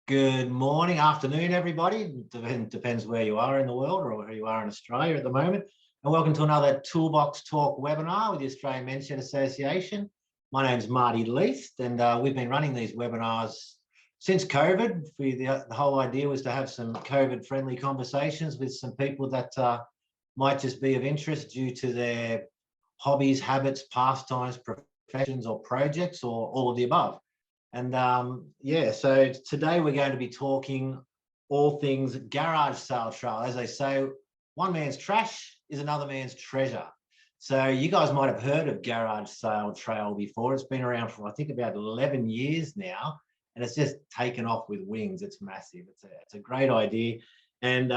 Good morning, afternoon, everybody. Depends where you are in the world or where you are in Australia at the moment. And welcome to another Toolbox Talk webinar with the Australian Men's Shed Association. My name's Marty Leist, and we've been running these webinars since COVID. The whole idea was to have some COVID-friendly conversations with some people that might just be of interest due to their hobbies, habits, pastimes, professions, or projects, or all of the above. And yeah, so today we're going to be talking all things garage sale trail. As they say, one man's trash is another man's treasure. So you guys might have heard of garage sale trail before. It's been around for, I think, about 11 years now, and it's just taken off with wings. It's massive. It's a great idea. And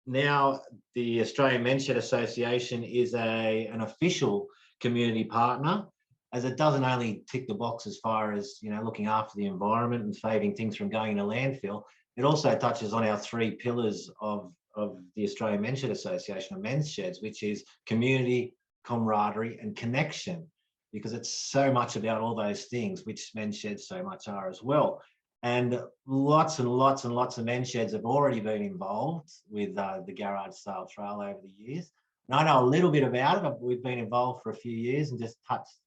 now the Australian Men's Shed Association is an official community partner, as it doesn't only tick the box as far as, you know, looking after the environment and saving things from going to landfill. It also touches on our three pillars of the Australian Men's Shed Association of Men's Sheds, which is community, camaraderie, and connection, because it's so much about all those things, which men's sheds so much are as well. And lots and lots and lots of men's sheds have already been involved with the garage sale trail over the years. And I know a little bit about it. We've been involved for a few years and just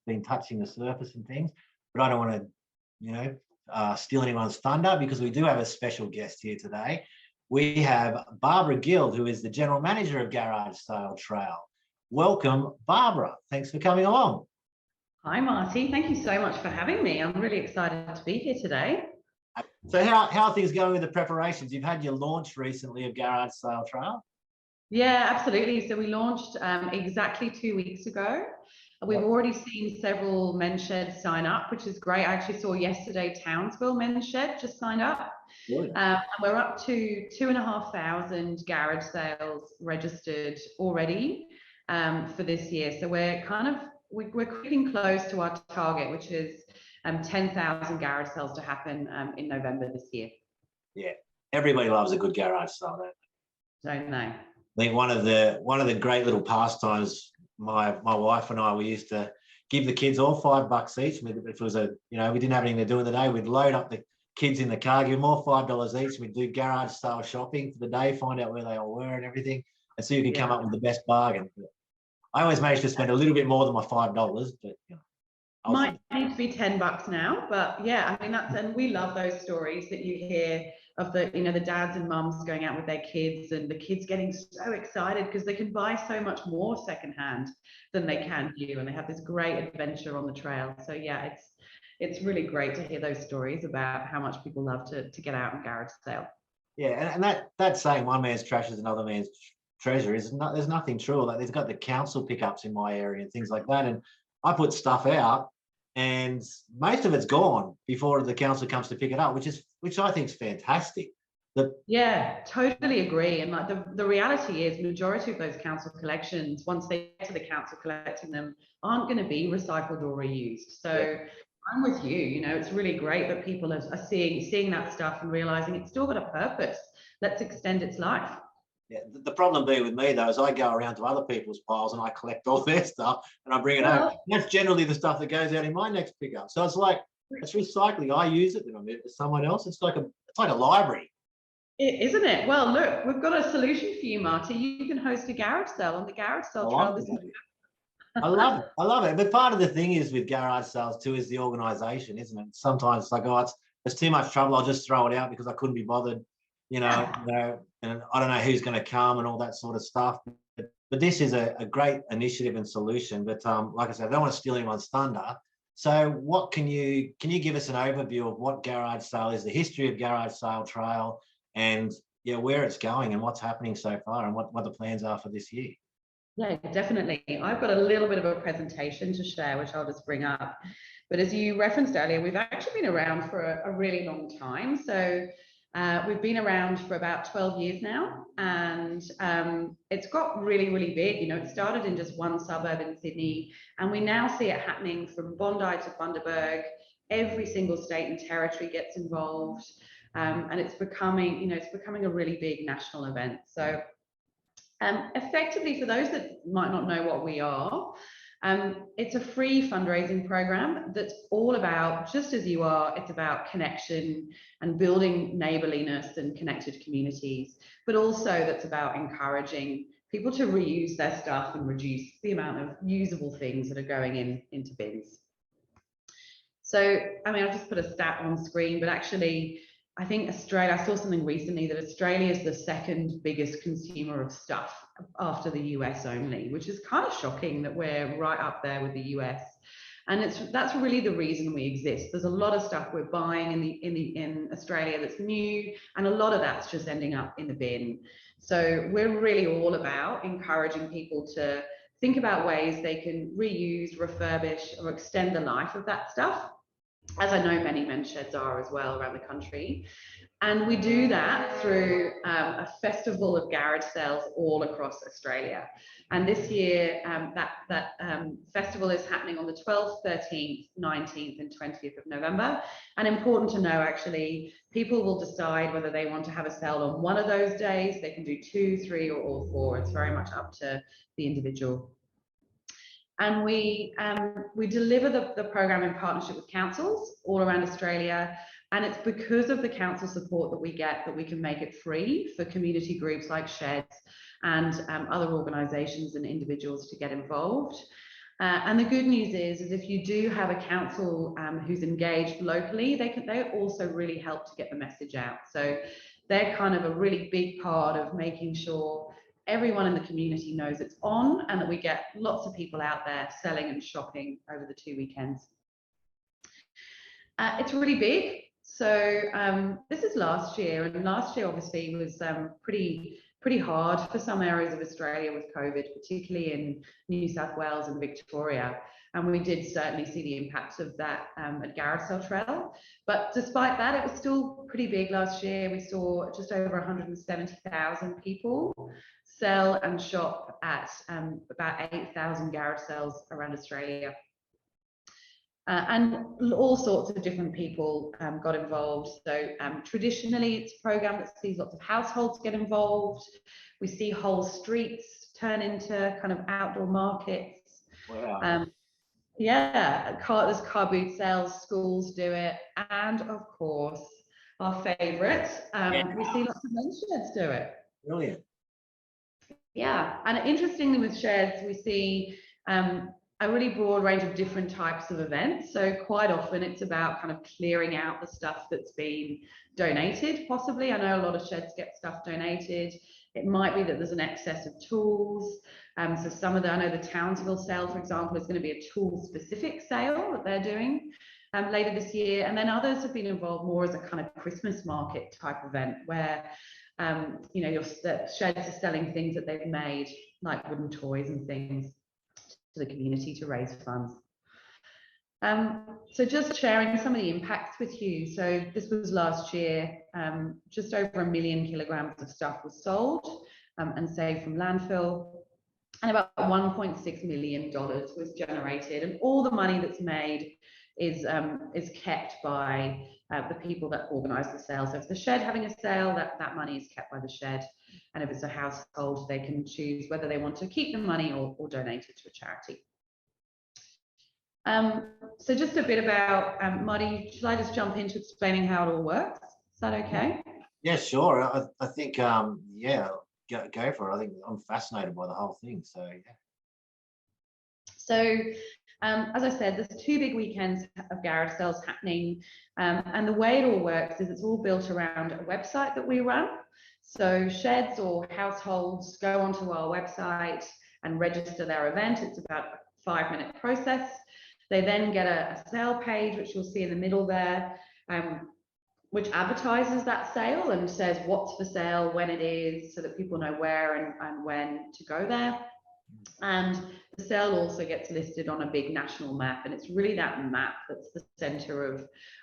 been touching the surface and things, but I don't want to, you know, steal anyone's thunder, because we do have a special guest here today. We have Barbara Gill, who is the General Manager of Garage Sale Trail. Welcome, Barbara. Thanks for coming along. Hi, Marty. Thank you so much for having me. I'm really excited to be here today. So how are things going with the preparations? You've had your launch recently of Garage Sale Trail. Yeah, absolutely. So we launched exactly 2 weeks ago. We've already seen several men's sheds sign up, which is great. I actually saw yesterday Townsville Men's Shed just signed up. And we're up to 2,500 garage sales registered already for this year. So we're creeping close to our target, which is 10,000 garage sales to happen in November this year. Yeah, everybody loves a good garage sale, don't they? I think one of the great little pastimes, my wife and I, we used to give the kids all $5 each. If it was we didn't have anything to do in the day, we'd load up the kids in the car, give them all $5 each. We'd do garage sale shopping for the day, find out where they all were and everything, and so you can come up with the best bargain. I always managed to spend a little bit more than my $5, but you know, might need to be $10 now, but yeah, I mean, and we love those stories that you hear of the dads and mums going out with their kids, and the kids getting so excited because they can buy so much more secondhand than they can new, and they have this great adventure on the trail. So yeah, it's really great to hear those stories about how much people love to get out and garage sale. Yeah, and that saying, one man's trash is another man's treasure, there's nothing true. Like, there's got the council pickups in my area and things like that, and I put stuff out and most of it's gone before the council comes to pick it up, which I think is fantastic. Yeah, totally agree. And like the reality is, majority of those council collections, once they get to the council collecting them, aren't going to be recycled or reused. So I'm with you. You know, it's really great that people are seeing that stuff and realizing it's still got a purpose. Let's extend its life. Yeah, the problem being with me, though, is I go around to other people's piles and I collect all their stuff and I bring it home. That's generally the stuff that goes out in my next pickup. So it's like, it's recycling. I use it, then I move it to someone else. It's like a library. Isn't it? Well, look, we've got a solution for you, Marty. You can host a garage sale on the garage sale trail. I love it. I love it. But part of the thing is with garage sales too is the organisation, isn't it? Sometimes it's like, oh, it's too much trouble. I'll just throw it out because I couldn't be bothered. And I don't know who's going to come and all that sort of stuff. But this is a great initiative and solution. But like I said, I don't want to steal anyone's thunder. So what can you give us an overview of what garage sale is, the history of garage sale trail, and where it's going and what's happening so far and what the plans are for this year? Yeah, definitely. I've got a little bit of a presentation to share, which I'll just bring up. But as you referenced earlier, we've actually been around for a really long time. So we've been around for about 12 years now, and it's got really, really big. You know, it started in just one suburb in Sydney, and we now see it happening from Bondi to Bundaberg. Every single state and territory gets involved, and it's becoming a really big national event. So effectively, for those that might not know what we are, It's a free fundraising program that's all about, just as you are, it's about connection and building neighborliness and connected communities, but also that's about encouraging people to reuse their stuff and reduce the amount of usable things that are going into bins. So, I mean, I've just put a stat on screen, but actually, I think Australia, I saw something recently that Australia is the second biggest consumer of stuff after the US only, which is kind of shocking that we're right up there with the US. And that's really the reason we exist. There's a lot of stuff we're buying in Australia that's new, and a lot of that's just ending up in the bin. So we're really all about encouraging people to think about ways they can reuse, refurbish, or extend the life of that stuff, as I know many men's sheds are as well around the country. And we do that through a festival of garage sales all across Australia. And this year, that festival is happening on the 12th, 13th, 19th and 20th of November. And important to know, actually, people will decide whether they want to have a sale on one of those days. They can do 2, 3 or all 4. It's very much up to the individual. And we deliver the program in partnership with councils all around Australia. And it's because of the council support that we get that we can make it free for community groups like Sheds and other organisations and individuals to get involved. And the good news is if you do have a council who's engaged locally, they also really help to get the message out. So they're kind of a really big part of making sure everyone in the community knows it's on, and that we get lots of people out there selling and shopping over the 2 weekends. It's really big. So this is last year, and last year obviously was pretty hard for some areas of Australia with COVID, particularly in New South Wales and Victoria. And we did certainly see the impacts of that at Garage Sale Trail. But despite that, it was still pretty big last year. We saw just over 170,000 people sell and shop at about 8,000 garage sales around Australia. And all sorts of different people got involved. So traditionally, it's a program that sees lots of households get involved. We see whole streets turn into kind of outdoor markets. Wow. Yeah, there's car boot sales, schools do it. And of course, our favourite, we see lots of men's sheds do it. Brilliant. Yeah, and interestingly with sheds, we see a really broad range of different types of events. So quite often it's about kind of clearing out the stuff that's been donated, possibly. I know a lot of sheds get stuff donated. It might be that there's an excess of tools. So some of I know the Townsville sale, for example, is going to be a tool-specific sale that they're doing later this year. And then others have been involved more as a kind of Christmas market type event where you know, your sheds are selling things that they've made, like wooden toys and things, to the community to raise funds. So just sharing some of the impacts with you. So this was last year, just over 1 million kilograms of stuff was sold and saved from landfill, and about $1.6 million was generated. And all the money that's made is kept by the people that organise the sale. So if it's the shed having a sale, that money is kept by the shed. And if it's a household, they can choose whether they want to keep the money or donate it to a charity. So just a bit about, Marty, should I just jump into explaining how it all works? Is that okay? Yeah, sure. I think, yeah, go for it. I think I'm fascinated by the whole thing. So, yeah. So, as I said, there's 2 big weekends of garage sales happening. And the way it all works is it's all built around a website that we run. So sheds or households go onto our website and register their event. It's about a 5-minute process. They then get a sale page, which you'll see in the middle there, which advertises that sale and says what's for sale, when it is, so that people know where and when to go there. And the sale also gets listed on a big national map, and it's really that map that's the center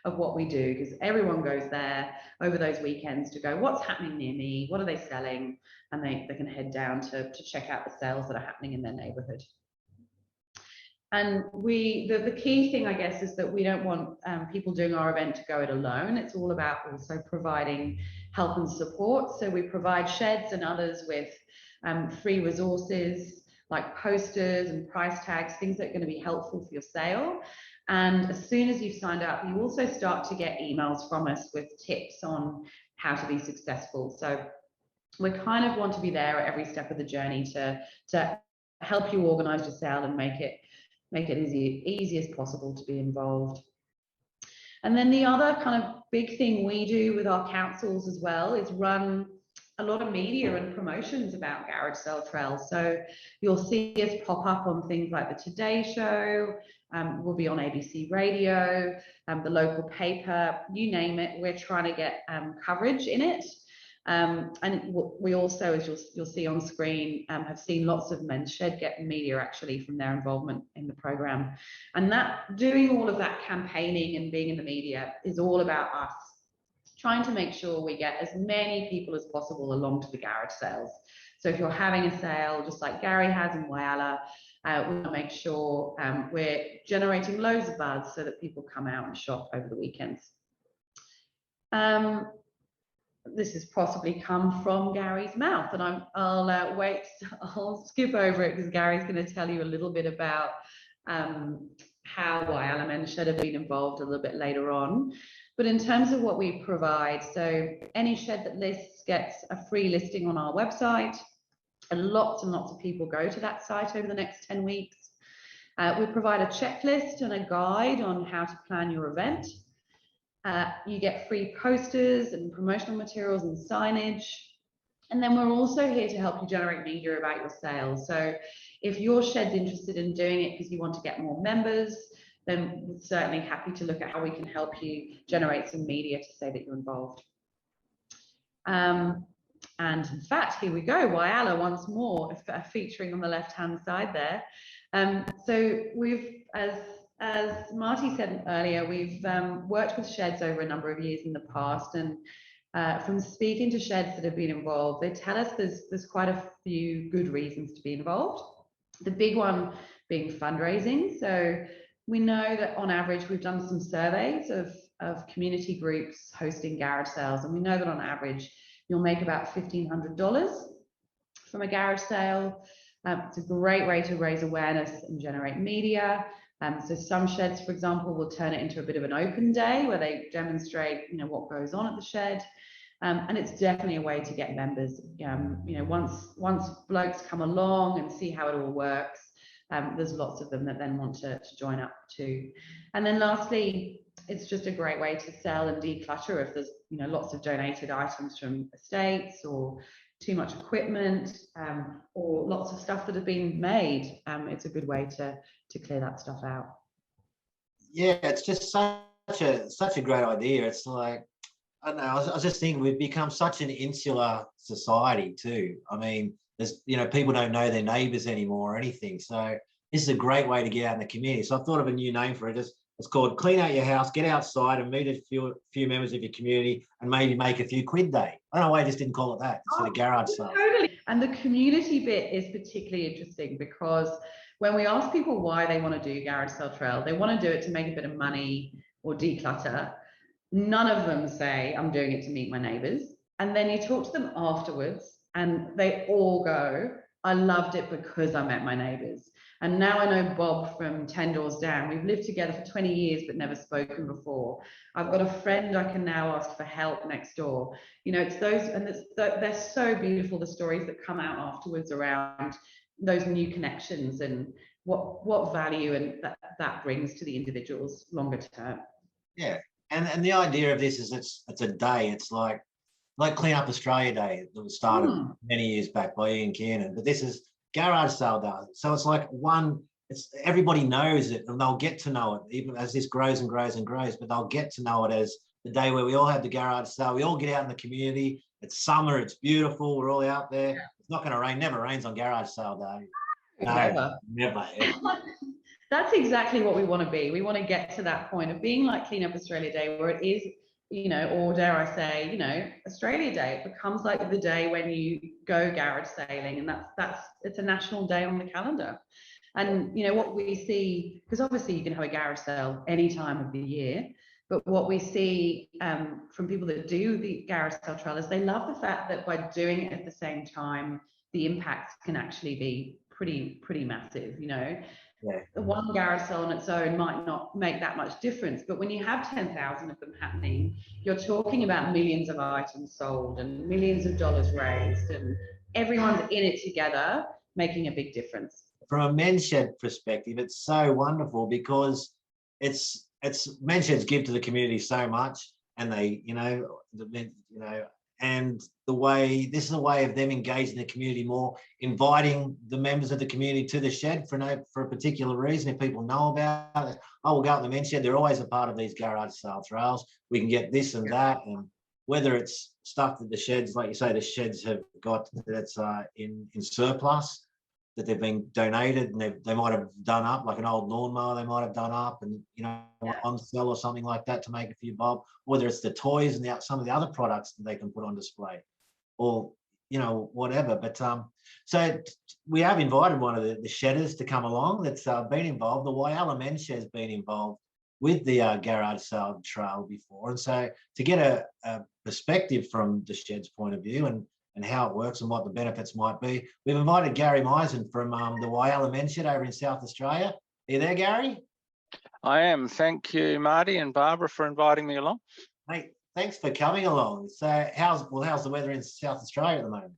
of what we do, because everyone goes there over those weekends to go, what's happening near me, what are they selling, and they can head down to check out the sales that are happening in their neighborhood. And the key thing, I guess, is that we don't want people doing our event to go it alone. It's all about also providing help and support. So we provide sheds and others with free resources like posters and price tags, things that are going to be helpful for your sale. And as soon as you've signed up, you also start to get emails from us with tips on how to be successful. So we kind of want to be there at every step of the journey to help you organize your sale and make it easy as possible to be involved. And then the other kind of big thing we do with our councils as well is run a lot of media and promotions about Garage Sale Trail. So you'll see us pop up on things like the Today Show, we'll be on ABC Radio, the local paper, you name it, we're trying to get coverage in it. And we also, as you'll see on screen, have seen lots of men's shed get media actually from their involvement in the program. And that doing all of that campaigning and being in the media is all about us trying to make sure we get as many people as possible along to the garage sales. So if you're having a sale, just like Gary has in Wyalla, we want to make sure we're generating loads of buzz so that people come out and shop over the weekends. This has possibly come from Gary's mouth, and I'll skip over it because Gary's going to tell you a little bit about how Wyalla Men's Shed have been involved a little bit later on. But in terms of what we provide, so any shed that lists gets a free listing on our website, and lots of people go to that site over the next 10 weeks. We provide a checklist and a guide on how to plan your event. You get free posters and promotional materials and signage. And then we're also here to help you generate media about your sales. So if your shed's interested in doing it because you want to get more members, then we're certainly happy to look at how we can help you generate some media to say that you're involved. And in fact, here we go, Wyalla once more, featuring on the left-hand side there. So we've, as Marty said earlier, we've worked with sheds over a number of years in the past, and from speaking to sheds that have been involved, they tell us there's quite a few good reasons to be involved. The big one being fundraising. So we know that on average, we've done some surveys of community groups hosting garage sales, and we know that on average, you'll make about $1,500 from a garage sale. It's a great way to raise awareness and generate media. So some sheds, for example, will turn it into a bit of an open day where they demonstrate, what goes on at the shed. And it's definitely a way to get members. Once blokes come along and see how it all works, there's lots of them that then want to join up too. And then lastly, it's just a great way to sell and declutter if there's lots of donated items from estates or too much equipment, or lots of stuff that have been made. It's a good way to clear that stuff out. Yeah, it's just such a great idea. It's like, I don't know, I was just thinking we've become such an insular society too. I mean, there's people don't know their neighbours anymore or anything. So this is a great way to get out in the community. So I've thought of a new name for it. It's called Clean Out Your House, Get Outside and Meet a few members of your community and maybe make a few quid day. I don't know why I just didn't call it that. It's for the garage sale. Totally. And the community bit is particularly interesting because when we ask people why they want to do Garage Sale Trail, they want to do it to make a bit of money or declutter. None of them say, I'm doing it to meet my neighbours. And then you talk to them afterwards and they all go, I loved it because I met my neighbours. And now I know Bob from 10 doors down. We've lived together for 20 years, but never spoken before. I've got a friend I can now ask for help next door. It's those, and they're so beautiful, the stories that come out afterwards around those new connections and what value and that brings to the individuals longer term. Yeah, and the idea of this is it's a day. It's like Clean Up Australia Day that was started many years back by Ian Kiernan, but this is Garage Sale Day. So it's like everybody knows it and they'll get to know it even as this grows and grows and grows, but they'll get to know it as the day where we all have the garage sale. We all get out in the community. It's summer, it's beautiful. We're all out there. Yeah. It's not going to rain, never rains on Garage Sale Day. No, never ever. That's exactly what we want to be. We want to get to that point of being like Clean Up Australia Day where it is, or dare I say, Australia Day. It becomes like the day when you go garage sailing, and it's a national day on the calendar. And what we see, because obviously you can have a garage sale any time of the year, but what we see from people that do the garage sale trail is they love the fact that by doing it at the same time, the impacts can actually be pretty massive, you know. Yeah. One garage sale on its own might not make that much difference, but when you have 10,000 of them happening, you're talking about millions of items sold and millions of dollars raised, and everyone's in it together, making a big difference. From a men's shed perspective, it's so wonderful because it's men's sheds give to the community so much, and they, and this is a way of them engaging the community more, inviting the members of the community to the shed for a particular reason. If people know about it, oh, we'll go out in the men's shed. They're always a part of these garage sale trails. We can get this and that, and whether it's stuff that the sheds, like you say, the sheds have got that's in surplus, that they've been donated, and they might have done up, like an old lawnmower they might have done up and, on sale or something like that to make a few bob, whether it's the toys and some of the other products that they can put on display, or, whatever. But so we have invited one of the shedders to come along that's been involved. The Wyalla men's shed's been involved with the garage sale trail before. And so to get a perspective from the shed's point of view and how it works and what the benefits might be, we've invited Gary Misan from the Wyalla men's shed over in South Australia. Are you there, Gary? I am. Thank you, Marty and Barbara, for inviting me along. Hey, thanks for coming along. So how's the weather in South Australia at the moment?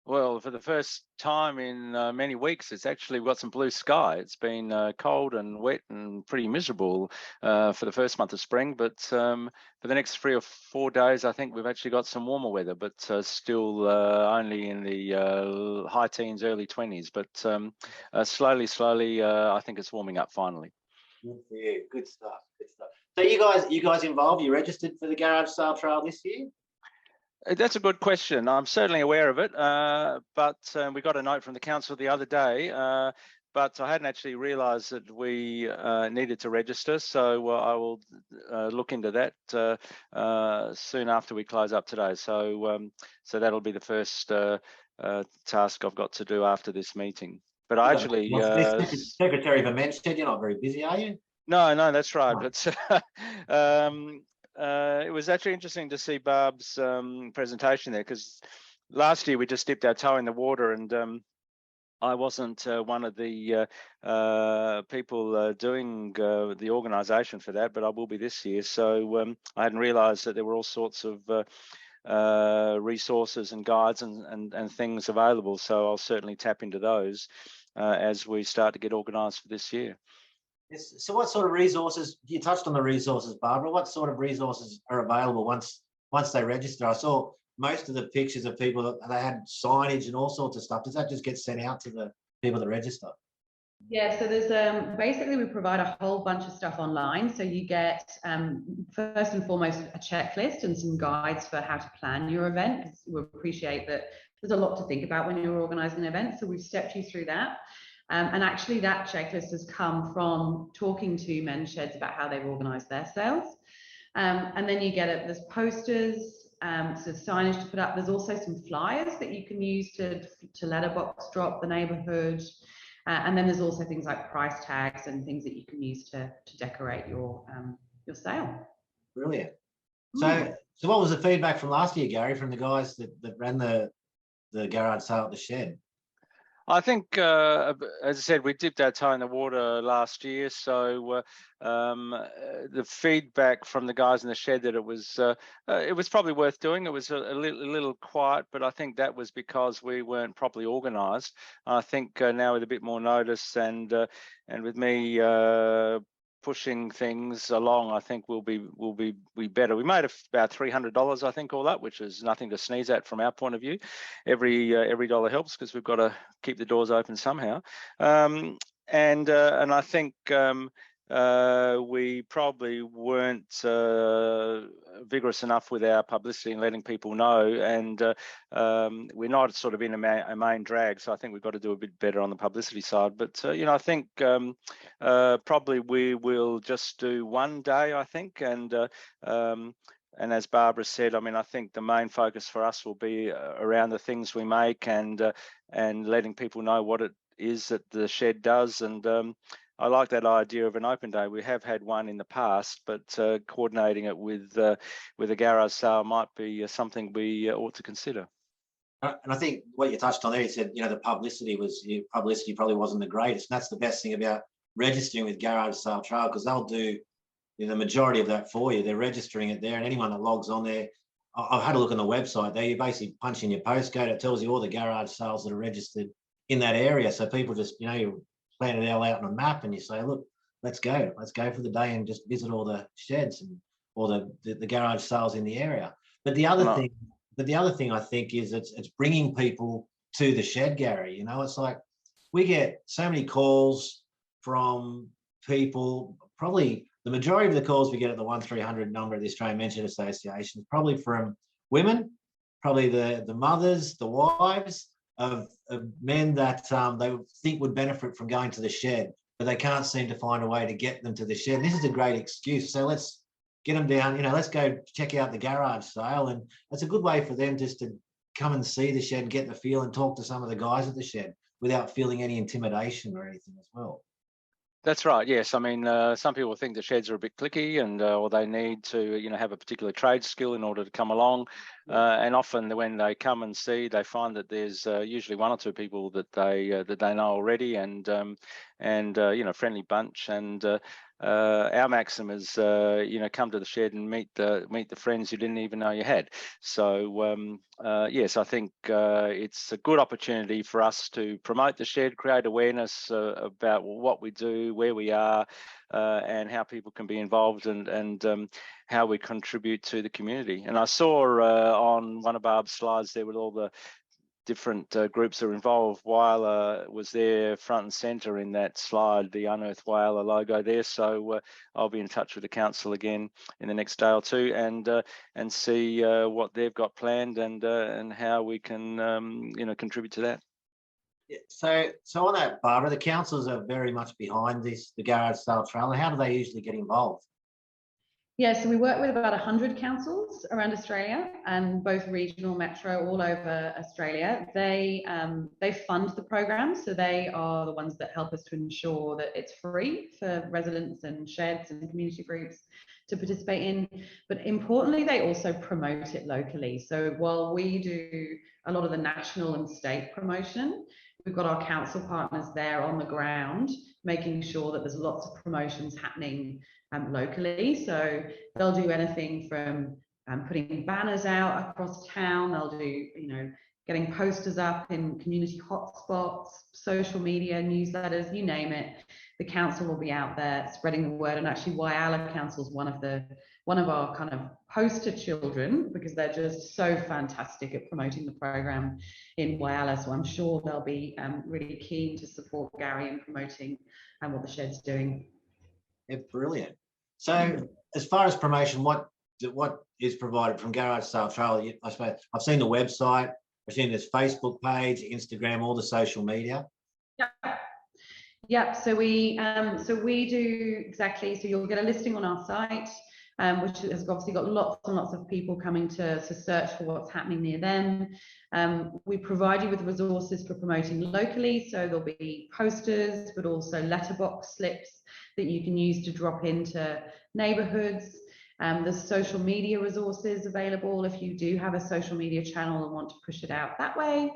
Well, for the first time in many weeks, it's actually got some blue sky. It's been cold and wet and pretty miserable for the first month of spring. But for the next 3 or 4 days, I think we've actually got some warmer weather, but still only in the high teens, early 20s. But slowly, I think it's warming up finally. Yeah, good stuff. Good stuff. So you guys involved? You registered for the garage sale trail this year? That's a good question. I'm certainly aware of it, but we got a note from the council the other day, but I hadn't actually realised that we needed to register. So I will look into that soon after we close up today. So that'll be the first task I've got to do after this meeting. But I actually Secretary for Men's Shed, you're not very busy, are you? No, that's right. But it was actually interesting to see Barb's presentation there, because last year we just dipped our toe in the water, and I wasn't one of the people doing the organisation for that, but I will be this year. So I hadn't realised that there were all sorts of resources and guides and things available. So I'll certainly tap into those as we start to get organised for this year. Yes. So what sort of resources, you touched on the resources, Barbara, what sort of resources are available once they register? I saw most of the pictures of people that they had signage and all sorts of stuff. Does that just get sent out to the people that register? Yeah, so there's basically we provide a whole bunch of stuff online. So you get first and foremost a checklist and some guides for how to plan your event, because we appreciate that there's a lot to think about when you're organising an event. So we've stepped you through that. And actually that checklist has come from talking to men's sheds about how they've organised their sales. And then you get it, there's posters, so signage to put up. There's also some flyers that you can use to letterbox drop the neighbourhood. And then there's also things like price tags and things that you can use to decorate your sale. Brilliant. So what was the feedback from last year, Gary, from the guys that ran the garage sale at the shed? I think, as I said, we dipped our toe in the water last year. So the feedback from the guys in the shed that it was probably worth doing. It was a little quiet, but I think that was because we weren't properly organised. I think now with a bit more notice and with me pushing things along, I think we'll be better. We made about $300, I think, all up, which is nothing to sneeze at from our point of view. Every dollar helps, because we've got to keep the doors open somehow. And I think we probably weren't vigorous enough with our publicity and letting people know, and we're not sort of in a main drag, so I think we've got to do a bit better on the publicity side. But I think probably we will just do one day, I think, and as Barbara said, I mean, I think the main focus for us will be around the things we make and letting people know what it is that the shed does. And I like that idea of an open day. We have had one in the past, but coordinating it with a garage sale might be something we ought to consider. And I think what you touched on there, you said, you know, the publicity probably wasn't the greatest. And that's the best thing about registering with Garage Sale Trail, because they'll do, you know, the majority of that for you. They're registering it there, and anyone that logs on there, I've had a look on the website there, you basically punch in your postcode, it tells you all the garage sales that are registered in that area. So people just, you know, you plan it all out on a map and you say, look, let's go for the day and just visit all the sheds and or the garage sales in the area. But the other thing I think is it's bringing people to the shed, Gary. You know, it's like we get so many calls from people, probably the majority of the calls we get at the 1300 number of the Australian Men's Shed Association, probably from women, probably the mothers, the wives of men that they think would benefit from going to the shed, but they can't seem to find a way to get them to the shed. This is a great excuse. So let's get them down, you know, let's go check out the garage sale. And it's a good way for them just to come and see the shed, get the feel and talk to some of the guys at the shed without feeling any intimidation or anything as well. That's right. Yes, I mean, some people think the sheds are a bit cliquey, and or they need to, you know, have a particular trade skill in order to come along. And often when they come and see, they find that there's usually one or two people that they know already, and you know, friendly bunch. And our maxim is, you know, come to the shed and meet the friends you didn't even know you had. So yes, I think it's a good opportunity for us to promote the shed, create awareness about what we do, where we are, and how people can be involved, and how we contribute to the community. And I saw on one of Barb's slides there with all the different groups that are involved. Wyalla was there front and centre in that slide, the Unearth Wyalla logo there. So I'll be in touch with the council again in the next day or two, and see what they've got planned, and how we can you know, contribute to that. Yeah, so on that, Barbara, the councils are very much behind this, the garage sale trail. How do they usually get involved? Yeah, so we work with about 100 councils around Australia, and both regional, metro, all over Australia. They fund the program, so they are the ones that help us to ensure that it's free for residents and sheds and community groups to participate in. But importantly, they also promote it locally. So while we do a lot of the national and state promotion, we've got our council partners there on the ground, making sure that there's lots of promotions happening locally. So they'll do anything from putting banners out across town. They'll do, you know, getting posters up in community hotspots, social media, newsletters, you name it. The council will be out there spreading the word. And actually, Wyalla Council is one of our kind of poster children, because they're just so fantastic at promoting the program in Wyalla. So I'm sure they'll be really keen to support Gary in promoting what the shed's doing. Yeah, brilliant. So as far as promotion, what is provided from Garage Sale Trail? I suppose I've seen the website, I've seen this Facebook page, Instagram, all the social media. Yeah. So we do exactly. So you'll get a listing on our site, which has obviously got lots and lots of people coming to search for what's happening near them. We provide you with resources for promoting locally. So there'll be posters, but also letterbox slips that you can use to drop into neighborhoods. There's social media resources available if you do have a social media channel and want to push it out that way.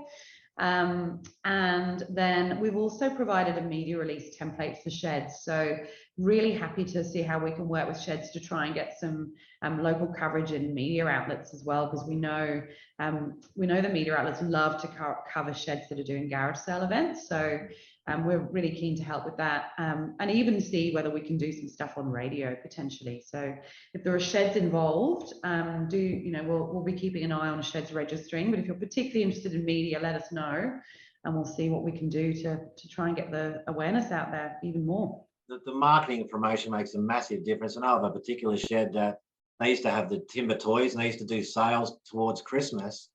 And then we've also provided a media release template for sheds. So really happy to see how we can work with sheds to try and get some local coverage in media outlets as well, because we know the media outlets love to cover sheds that are doing garage sale events. So we're really keen to help with that, and even see whether we can do some stuff on radio potentially. So if there are sheds involved, we'll be keeping an eye on sheds registering. But if you're particularly interested in media, let us know, and we'll see what we can do to try and get the awareness out there even more. The marketing and promotion makes a massive difference. I know of a particular shed that they used to have the timber toys, and they used to do sales towards Christmas,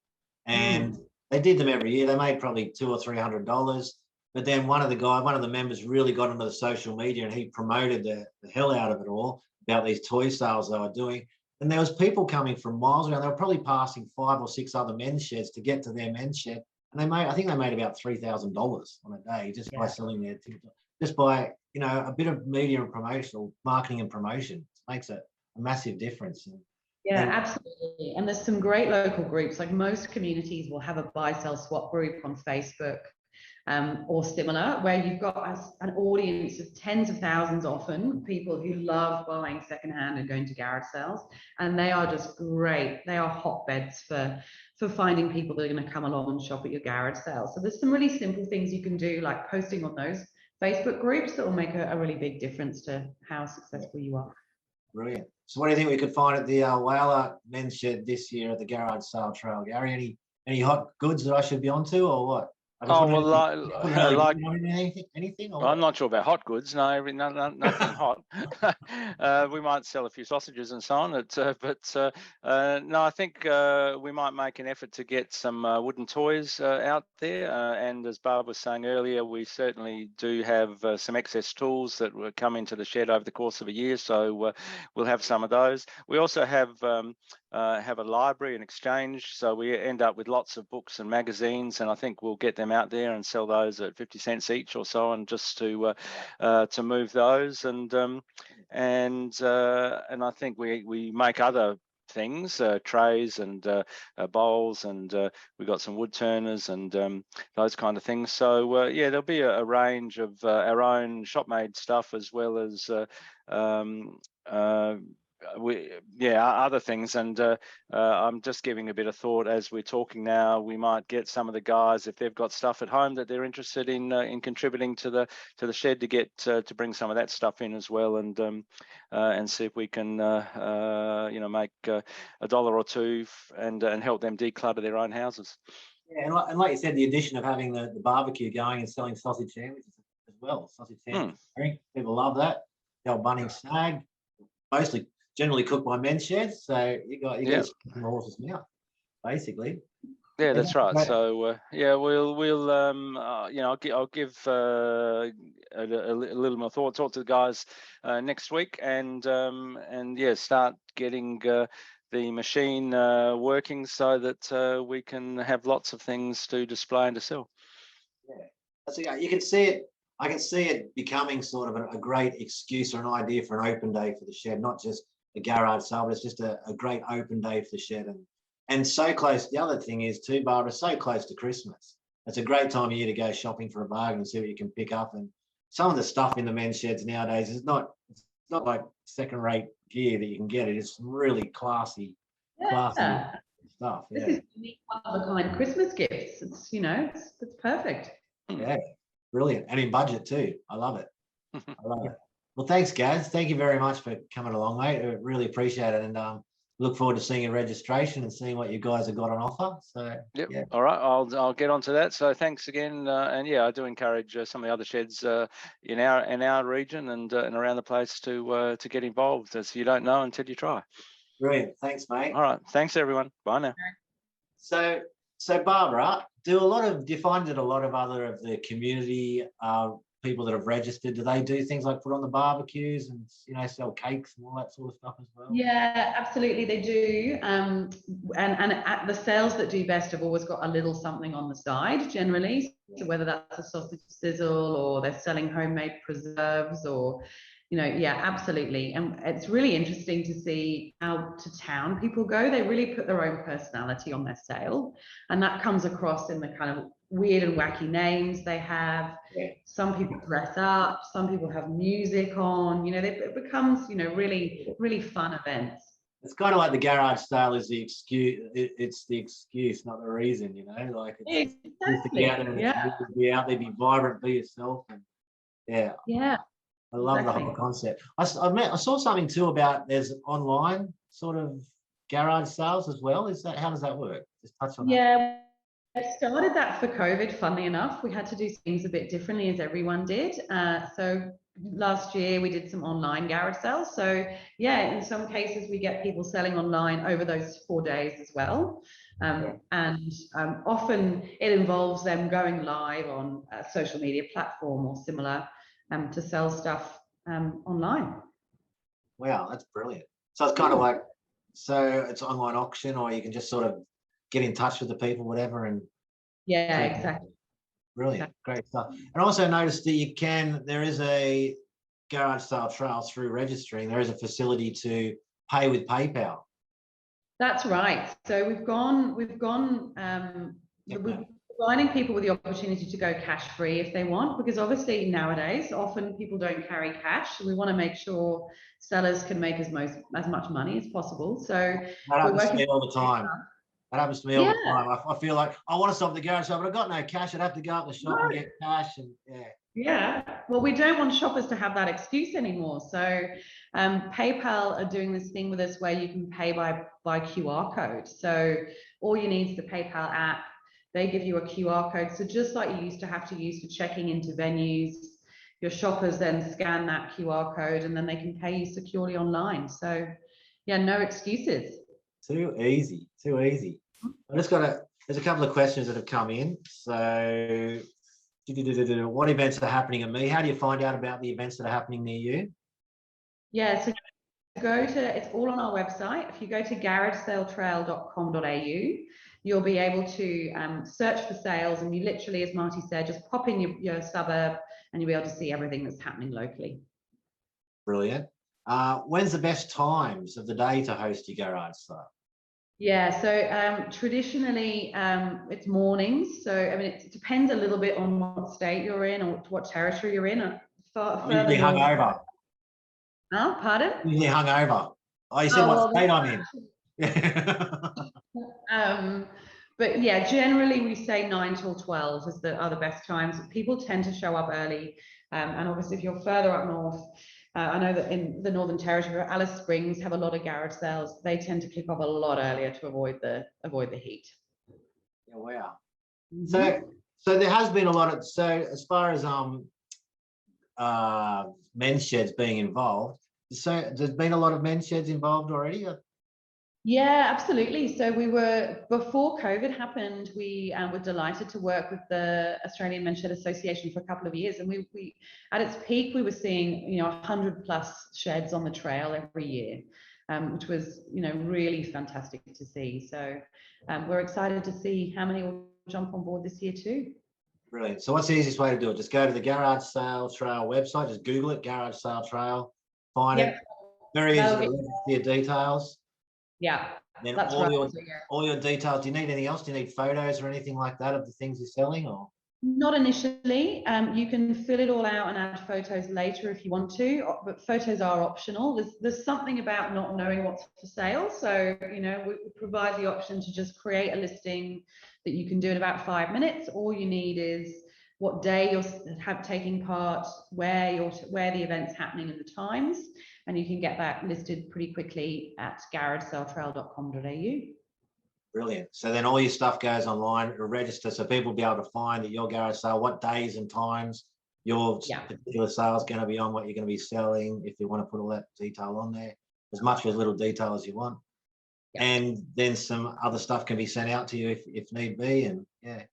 and they did them every year. They made probably $200 or $300. But then one of the members really got into the social media, and he promoted the hell out of it all about these toy sales they were doing. And there was people coming from miles around. They were probably passing 5 or 6 other men's sheds to get to their men's shed. And I think they made about $3,000 on a day just by selling their timber, just by, you know, a bit of media and promotional marketing and promotion. It makes a massive difference. And Yeah, absolutely. And there's some great local groups. Like most communities will have a buy, sell, swap group on Facebook, or similar, where you've got an audience of tens of thousands, often people who love buying secondhand and going to garage sales, and they are just great. They are hotbeds for finding people that are going to come along and shop at your garage sale. So there's some really simple things you can do, like posting on those Facebook groups, that will make a really big difference to how successful you are. Brilliant. So what do you think we could find at the Wyalla men's shed this year at the garage sale trail? Gary, any hot goods that I should be onto, or what? Oh, well, anything? I'm not sure about hot goods. No, nothing hot. We might sell a few sausages and so on. No, I think we might make an effort to get some wooden toys out there. And as Barb was saying earlier, we certainly do have some excess tools that will come into the shed over the course of a year. So we'll have some of those. We also have a library and exchange, so we end up with lots of books and magazines, and I think we'll get them out there and sell those at 50 cents each or so, and just to move those, and I think we make other things, trays and bowls, and we've got some wood turners and those kind of things. So yeah, there'll be a range of our own shop made stuff, as well as other things, and I'm just giving a bit of thought as we're talking now. We might get some of the guys, if they've got stuff at home that they're interested in contributing to the shed, to get to bring some of that stuff in as well, and see if we can make $1 or $2 and help them declutter their own houses. Yeah, and like you said, the addition of having the barbecue going and selling sausage sandwiches as well. Sausage sandwiches, people love that. The old Bunnings snag, mostly generally cooked by men's sheds, so you got from the horse's mouth, basically. Yeah, that's right. So we'll I'll give a little more thought, talk to the guys next week, and start getting the machine working, so that we can have lots of things to display and to sell. Yeah, you can see it. I can see it becoming sort of a great excuse or an idea for an open day for the shed, not just a garage sale, but it's just a great open day for the shed. And so close. The other thing is too, Barbara, so close to Christmas. It's a great time of year to go shopping for a bargain and see what you can pick up. And some of the stuff in the men's sheds nowadays is not like second-rate gear that you can get. It is really classy stuff. Yeah. This is unique, one-of-a-kind Christmas gifts. It's perfect. Yeah, brilliant, and in budget too. I love it. I love it. Well, thanks, Gaz. Thank you very much for coming along, mate. I really appreciate it, and look forward to seeing your registration and seeing what you guys have got on offer. So, yeah. All right, I'll get onto that. So thanks again, and yeah, I do encourage some of the other sheds in our region and around the place to get involved, as you don't know until you try. Brilliant. Thanks, mate. All right. Thanks, everyone. Bye now. So Barbara, do you find that a lot of other of the community people that have registered, do they do things like put on the barbecues and sell cakes and all that sort of stuff as well? Yeah, absolutely, they do. And at the sales that do best have always got a little something on the side, generally. So whether that's a sausage sizzle, or they're selling homemade preserves, or yeah, absolutely. And it's really interesting to see how to town people go. They really put their own personality on their sale, and that comes across in the kind of weird and wacky names they have. Yeah. Some people dress up, some people have music on, it becomes, really, really fun events. It's kind of like the garage sale is the excuse. It's the excuse, not the reason, like it's exactly. Be out there, be vibrant, be yourself. And yeah. I love the whole concept. I saw something too about there's online sort of garage sales as well. How does that work? Just touch on that. Yeah. I started that for COVID, funnily enough. We had to do things a bit differently, as everyone did. So last year we did some online garage sales. So yeah, in some cases we get people selling online over those 4 days as well. And often it involves them going live on a social media platform or similar to sell stuff online. Wow, that's brilliant. So it's kind of like, it's online auction, or you can just sort of get in touch with the people, whatever, and exactly. Brilliant, great stuff. And also noticed that there is a garage sale trail through registering. There is a facility to pay with PayPal. That's right. So we're providing people with the opportunity to go cash free if they want, because obviously nowadays often people don't carry cash. We want to make sure sellers can make as much money as possible. So that happens to me all the time. That happens to me all the time. I feel like I want to stop at the garage shop, but I've got no cash. I'd have to go up the shop and get cash, and yeah. Well, we don't want shoppers to have that excuse anymore. So PayPal are doing this thing with us where you can pay by QR code. So all you need is the PayPal app. They give you a QR code. So just like you used to have to use for checking into venues, your shoppers then scan that QR code and then they can pay you securely online. So yeah, no excuses. Too easy, too easy. I just there's a couple of questions that have come in. So what events are happening at me? How do you find out about the events that are happening near you? Yeah, so it's all on our website. If you go to garagesaletrail.com.au, you'll be able to search for sales, and you literally, as Marty said, just pop in your suburb and you'll be able to see everything that's happening locally. Brilliant. When's the best times of the day to host your garage sale? Yeah, so traditionally it's mornings. So I mean, it depends a little bit on what state you're in or what territory you're in. Usually hungover. Oh, pardon? Usually hungover. Oh, you said what state I'm in. But yeah, generally we say 9 till 12 are the best times. People tend to show up early, and obviously if you're further up north, I know that in the Northern Territory, Alice Springs have a lot of garage sales. They tend to kick off a lot earlier to avoid the heat. Yeah, wow. So there has been a lot of, so as far as men's sheds being involved, so there's been a lot of men's sheds involved already? Yeah, absolutely. So before COVID happened, we were delighted to work with the Australian Men's Shed Association for a couple of years, and we at its peak we were seeing 100+ sheds on the trail every year, which was really fantastic to see. So we're excited to see how many will jump on board this year too. Brilliant. So what's the easiest way to do it? Just go to the Garage Sale Trail website, just Google it, Garage Sale Trail, find it. Very easy to register your details. Yeah, then that's all right. All your details. Do you need anything else? Do you need photos or anything like that of the things you're selling, or? Not initially. You can fill it all out and add photos later if you want to, but photos are optional. There's something about not knowing what's for sale. So, we provide the option to just create a listing that you can do in about 5 minutes. All you need is what day you're taking part, where the event's happening and the times, and you can get that listed pretty quickly at garagesaletrail.com.au. Brilliant. So then all your stuff goes online, register, so people will be able to find at your garage sale what days and times your particular sale is going to be on, what you're going to be selling, if you want to put all that detail on there, as much or as little detail as you want. Yeah. And then some other stuff can be sent out to you if need be. And and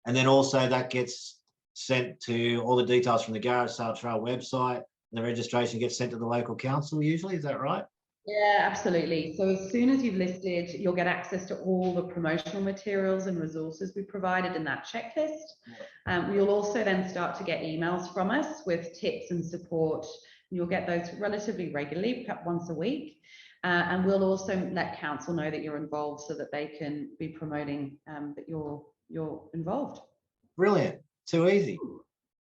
then also that gets sent to all the details from the Garage Sale Trail website. The registration gets sent to the local council usually, is that right? Yeah, absolutely. So as soon as you've listed, you'll get access to all the promotional materials and resources we provided in that checklist. You'll also then start to get emails from us with tips and support. You'll get those relatively regularly, perhaps once a week. And we'll also let council know that you're involved so that they can be promoting that you're involved. Brilliant. Too easy.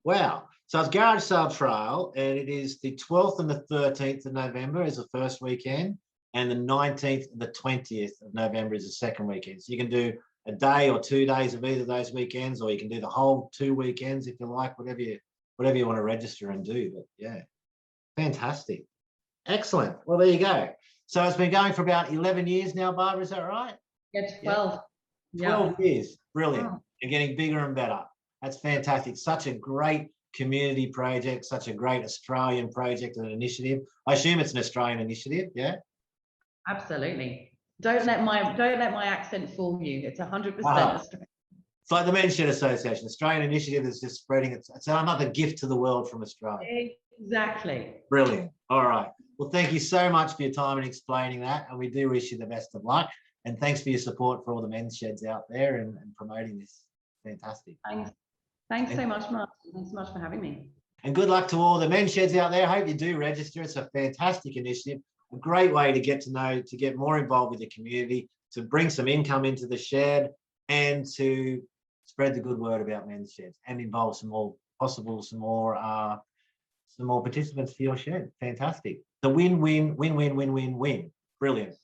Wow. So it's Garage Sale Trail, and it is the 12th and the 13th of November is the first weekend, and the 19th and the 20th of November is the second weekend. So you can do a day or 2 days of either of those weekends, or you can do the whole 2 weekends if you like, whatever you want to register and do. But yeah, fantastic. Excellent. Well, there you go. So it's been going for about 11 years now, Barbara, is that right? Yeah, 12. Yeah. 12 years. Brilliant. Oh. And getting bigger and better. That's fantastic. Such a great community project, such a great Australian project and initiative. I assume it's an Australian initiative, yeah? Absolutely. Don't let my accent fool you. It's 100% Australian. It's like the Men's Shed Association. Australian initiative is just spreading. It's another gift to the world from Australia. Exactly. Brilliant. All right. Well, thank you so much for your time and explaining that. And we do wish you the best of luck. And thanks for your support for all the men's sheds out there and promoting this. Fantastic. Thanks so much, Mark. Thanks so much for having me. And good luck to all the men's sheds out there. I hope you do register. It's a fantastic initiative. a great way to get more involved with the community, to bring some income into the shed, and to spread the good word about men's sheds and involve some more participants for your shed. Fantastic. The win-win. Brilliant.